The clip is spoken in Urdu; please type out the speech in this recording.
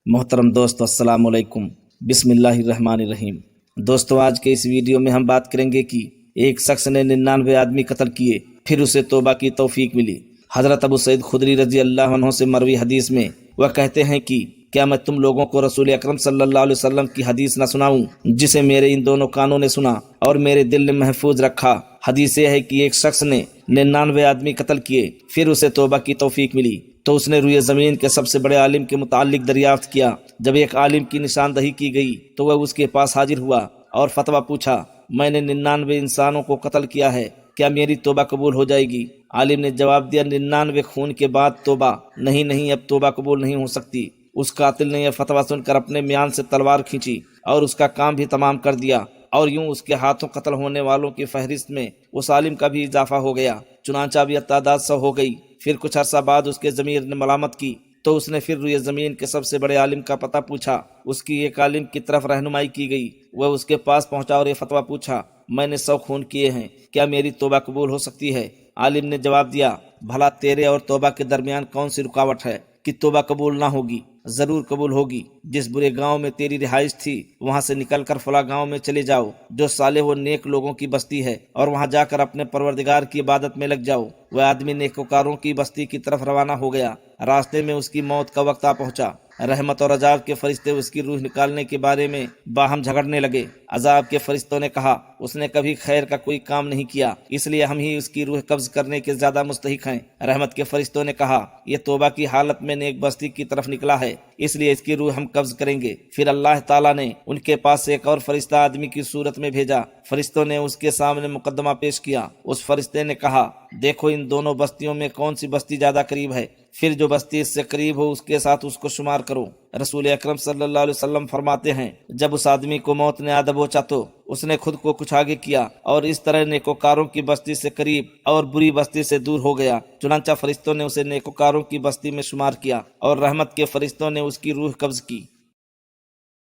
محترم دوستو السلام علیکم، بسم اللہ الرحمن الرحیم۔ دوستو آج کے اس ویڈیو میں ہم بات کریں گے کہ ایک شخص نے 99 آدمی قتل کیے پھر اسے توبہ کی توفیق ملی۔ حضرت ابو سعید خدری رضی اللہ عنہ سے مروی حدیث میں وہ کہتے ہیں کہ کیا میں تم لوگوں کو رسول اکرم صلی اللہ علیہ وسلم کی حدیث نہ سناؤں جسے میرے ان دونوں کانوں نے سنا اور میرے دل نے محفوظ رکھا۔ حدیث یہ ہے کہ ایک شخص نے 99 آدمی قتل کیے پھر اسے توبہ کی توفیق ملی تو اس نے روئے زمین کے سب سے بڑے عالم کے متعلق دریافت کیا۔ جب ایک عالم کی نشاندہی کی گئی تو وہ اس کے پاس حاضر ہوا اور فتویٰ پوچھا، میں نے 99 انسانوں کو قتل کیا ہے، کیا میری توبہ قبول ہو جائے گی؟ عالم نے جواب دیا، 99 خون کے بعد توبہ نہیں، اب توبہ قبول نہیں ہو سکتی۔ اس قاتل نے یہ فتویٰ سن کر اپنے میان سے تلوار کھینچی اور اس کا کام بھی تمام کر دیا، اور یوں اس کے ہاتھوں قتل ہونے والوں کی فہرست میں اس عالم کا بھی اضافہ ہو گیا۔ چنانچہ اب یہ تعداد 100 ہو گئی۔ پھر کچھ عرصہ بعد اس کے ضمیر نے ملامت کی تو اس نے پھر روئے زمین کے سب سے بڑے عالم کا پتہ پوچھا۔ اس کی ایک عالم کی طرف رہنمائی کی گئی، وہ اس کے پاس پہنچا اور یہ فتویٰ پوچھا، میں نے 100 خون کیے ہیں، کیا میری توبہ قبول ہو سکتی ہے؟ عالم نے جواب دیا، بھلا تیرے اور توبہ کے درمیان کون سی رکاوٹ ہے کہ توبہ قبول نہ ہوگی؟ ضرور قبول ہوگی۔ جس برے گاؤں میں تیری رہائش تھی وہاں سے نکل کر فلاں گاؤں میں چلے جاؤ جو صالح و نیک لوگوں کی بستی ہے، اور وہاں جا کر اپنے پروردگار کی عبادت میں لگ جاؤ۔ وہ آدمی نیکوکاروں کی بستی کی طرف روانہ ہو گیا۔ راستے میں اس کی موت کا وقت آ پہنچا۔ رحمت اور عذاب کے فرشتے اس کی روح نکالنے کے بارے میں باہم جھگڑنے لگے۔ عذاب کے فرشتوں نے کہا، اس نے کبھی خیر کا کوئی کام نہیں کیا، اس لیے ہم ہی اس کی روح قبض کرنے کے زیادہ مستحق ہیں۔ رحمت کے فرشتوں نے کہا، یہ توبہ کی حالت میں نیک بستی کی طرف نکلا ہے، اس لیے اس کی روح ہم قبض کریں گے۔ پھر اللہ تعالیٰ نے ان کے پاس ایک اور فرشتہ آدمی کی صورت میں بھیجا۔ فرشتوں نے اس کے سامنے مقدمہ پیش کیا۔ اس فرشتے نے کہا، دیکھو ان دونوں بستیوں میں کون سی بستی زیادہ قریب ہے، پھر جو بستی اس سے قریب ہو اس کے ساتھ اس کو شمار کرو۔ رسول اکرم صلی اللہ علیہ وسلم فرماتے ہیں، جب اس آدمی کو موت نے آ دبوچا تو اس نے خود کو کچھ آگے کیا اور اس طرح نیکوکاروں کی بستی سے قریب اور بری بستی سے دور ہو گیا۔ چنانچہ فرشتوں نے اسے نیکوکاروں کی بستی میں شمار کیا اور رحمت کے فرشتوں نے اس کی روح قبض کی۔